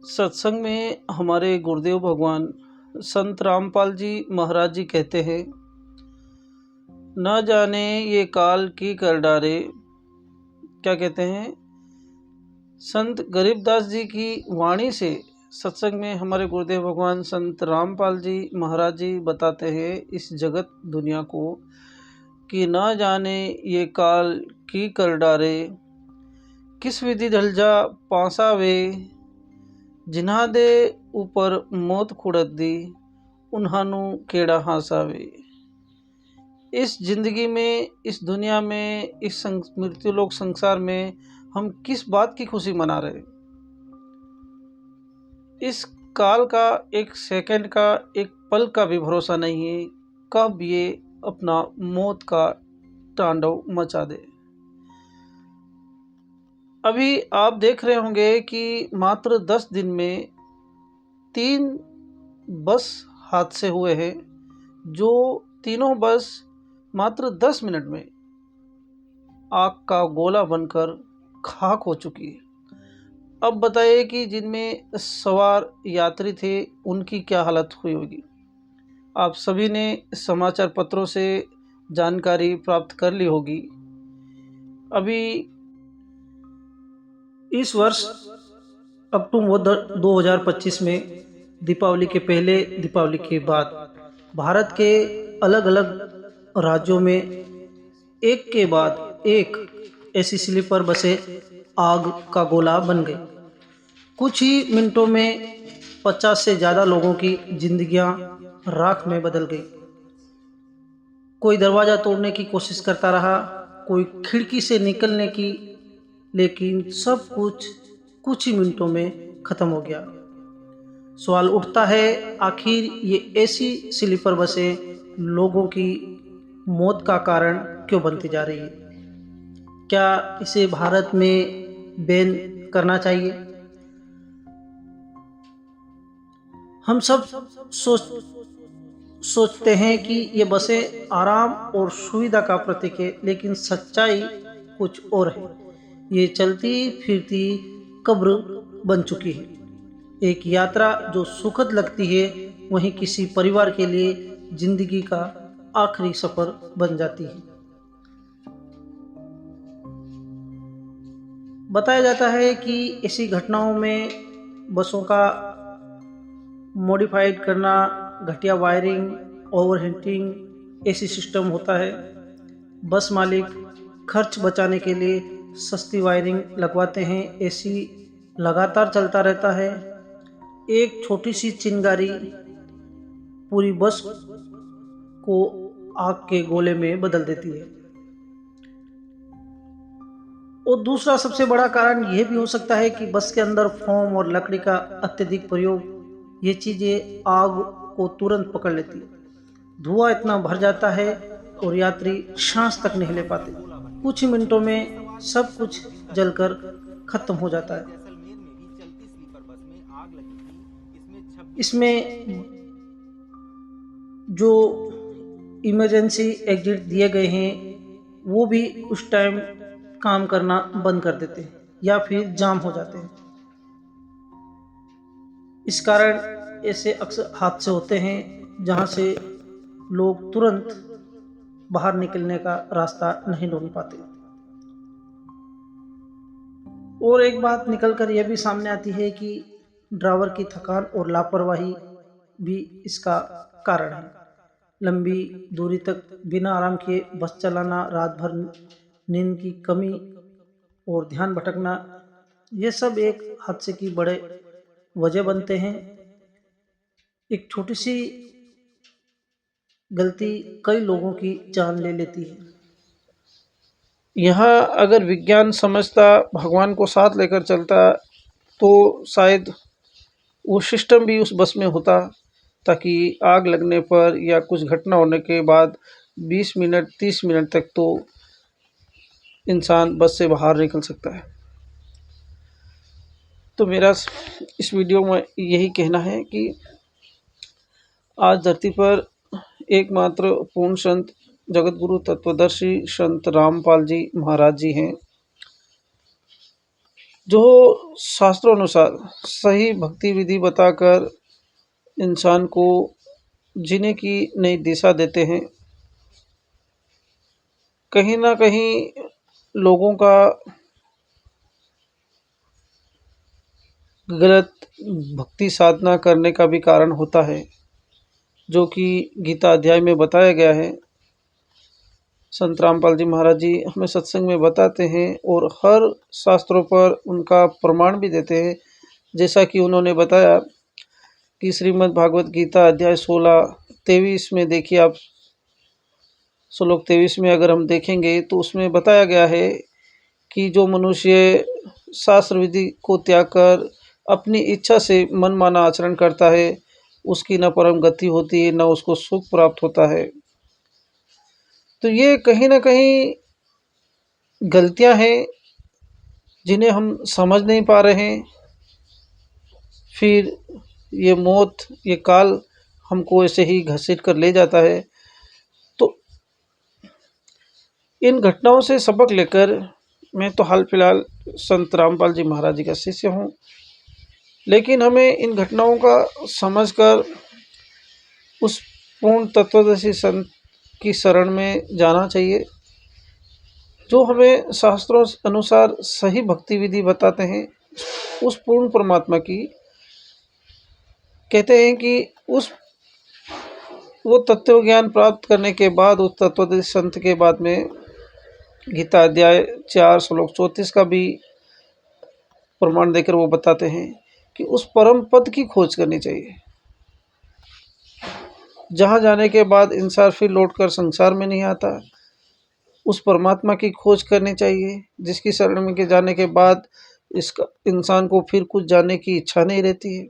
सत्संग में हमारे गुरुदेव भगवान संत रामपाल जी महाराज जी कहते हैं, न जाने ये काल की कर डारे। क्या कहते हैं? संत गरीबदास जी की वाणी से सत्संग में हमारे गुरुदेव भगवान संत रामपाल जी महाराज जी बताते हैं इस जगत दुनिया को कि न जाने ये काल की कर डारे, किस विधि ढल जा पासा वे, जिन्हा दे ऊपर मौत खुड़त दी, उन्हानू केड़ा हासावे। इस जिंदगी में, इस दुनिया में, इस मृत्युलोक संसार में हम किस बात की खुशी मना रहे? इस काल का एक सेकंड का, एक पल का भी भरोसा नहीं है कब ये अपना मौत का तांडव मचा दे। अभी आप देख रहे होंगे कि मात्र 10 दिन में 3 बस हादसे हुए हैं, जो तीनों बस मात्र 10 मिनट में आग का गोला बनकर खाक हो चुकी है। अब बताइए कि जिनमें सवार यात्री थे उनकी क्या हालत हुई होगी। आप सभी ने समाचार पत्रों से जानकारी प्राप्त कर ली होगी। अभी इस वर्ष अक्टूबर 2025 में दीपावली के पहले, दीपावली के बाद भारत के अलग अलग राज्यों में एक के बाद एक ऐसी स्लीपर बसें आग का गोला बन गई। कुछ ही मिनटों में 50 से ज़्यादा लोगों की जिंदगियां राख में बदल गई। कोई दरवाज़ा तोड़ने की कोशिश करता रहा, कोई खिड़की से निकलने की, लेकिन सब कुछ ही मिनटों में ख़त्म हो गया। सवाल उठता है, आखिर ये ऐसी स्लीपर बसें लोगों की मौत का कारण क्यों बनती जा रही है? क्या इसे भारत में बैन करना चाहिए? हम सब सोचते हैं कि ये बसें आराम और सुविधा का प्रतीक है, लेकिन सच्चाई कुछ और है। ये चलती फिरती कब्र बन चुकी है। एक यात्रा जो सुखद लगती है, वहीं किसी परिवार के लिए जिंदगी का आखिरी सफर बन जाती है। बताया जाता है कि ऐसी घटनाओं में बसों का मॉडिफाइड करना, घटिया वायरिंग, ओवरहीटिंग ऐसी सिस्टम होता है। बस मालिक खर्च बचाने के लिए सस्ती वायरिंग लगवाते हैं। एसी लगातार चलता रहता है। एक छोटी सी चिंगारी पूरी बस को आग के गोले में बदल देती है। और दूसरा सबसे बड़ा कारण यह भी हो सकता है कि बस के अंदर फोम और लकड़ी का अत्यधिक प्रयोग, ये चीजें आग को तुरंत पकड़ लेती है। धुआं इतना भर जाता है और यात्री सांस तक नहीं ले पाते। कुछ ही मिनटों में सब कुछ जलकर खत्म हो जाता है। इसमें जो इमरजेंसी एग्जिट दिए गए हैं वो भी उस टाइम काम करना बंद कर देते हैं या फिर जाम हो जाते हैं। इस कारण ऐसे अक्सर हादसे होते हैं जहां से लोग तुरंत बाहर निकलने का रास्ता नहीं ढूंढ पाते। और एक बात निकलकर यह भी सामने आती है कि ड्राइवर की थकान और लापरवाही भी इसका कारण है। लंबी दूरी तक बिना आराम किए बस चलाना, रात भर नींद की कमी और ध्यान भटकना, ये सब एक हादसे की बड़े वजह बनते हैं। एक छोटी सी गलती कई लोगों की जान ले लेती है। यहाँ अगर विज्ञान समझता, भगवान को साथ लेकर चलता, तो शायद वो सिस्टम भी उस बस में होता, ताकि आग लगने पर या कुछ घटना होने के बाद 20 मिनट 30 मिनट तक तो इंसान बस से बाहर निकल सकता है। तो मेरा इस वीडियो में यही कहना है कि आज धरती पर एकमात्र पूर्ण संत जगत गुरु तत्वदर्शी संत रामपाल जी महाराज जी हैं, जो शास्त्रों अनुसार सही भक्ति विधि बताकर इंसान को जीने की नई दिशा देते हैं। कहीं न कहीं लोगों का गलत भक्ति साधना करने का भी कारण होता है, जो कि गीता अध्याय में बताया गया है। संत रामपाल जी महाराज जी हमें सत्संग में बताते हैं और हर शास्त्रों पर उनका प्रमाण भी देते हैं। जैसा कि उन्होंने बताया कि श्रीमद् भागवत गीता अध्याय 16-23 में देखिए आप, श्लोक 23 में अगर हम देखेंगे तो उसमें बताया गया है कि जो मनुष्य शास्त्र विधि को त्याग कर अपनी इच्छा से मनमाना आचरण करता है, उसकी न परम गति होती है, न उसको सुख प्राप्त होता है। तो ये कहीं न कहीं गलतियाँ हैं जिन्हें हम समझ नहीं पा रहे हैं। फिर ये मौत, ये काल हमको ऐसे ही घसीट कर ले जाता है। तो इन घटनाओं से सबक लेकर मैं तो हाल फिलहाल संत रामपाल जी महाराज जी का शिष्य हूँ, लेकिन हमें इन घटनाओं का समझकर उस पूर्ण तत्वदर्शी संत की शरण में जाना चाहिए, जो हमें शास्त्रों अनुसार सही भक्ति विधि बताते हैं। उस पूर्ण परमात्मा की कहते हैं कि वो तत्व ज्ञान प्राप्त करने के बाद उस तत्वदर्शी संत के बाद में गीता अध्याय 4 श्लोक 34 का भी प्रमाण देकर वो बताते हैं कि उस परम पद की खोज करनी चाहिए, जहाँ जाने के बाद इंसान फिर लौटकर संसार में नहीं आता। उस परमात्मा की खोज करनी चाहिए जिसकी शरण में के जाने के बाद इसका इंसान को फिर कुछ जानने की इच्छा नहीं रहती है।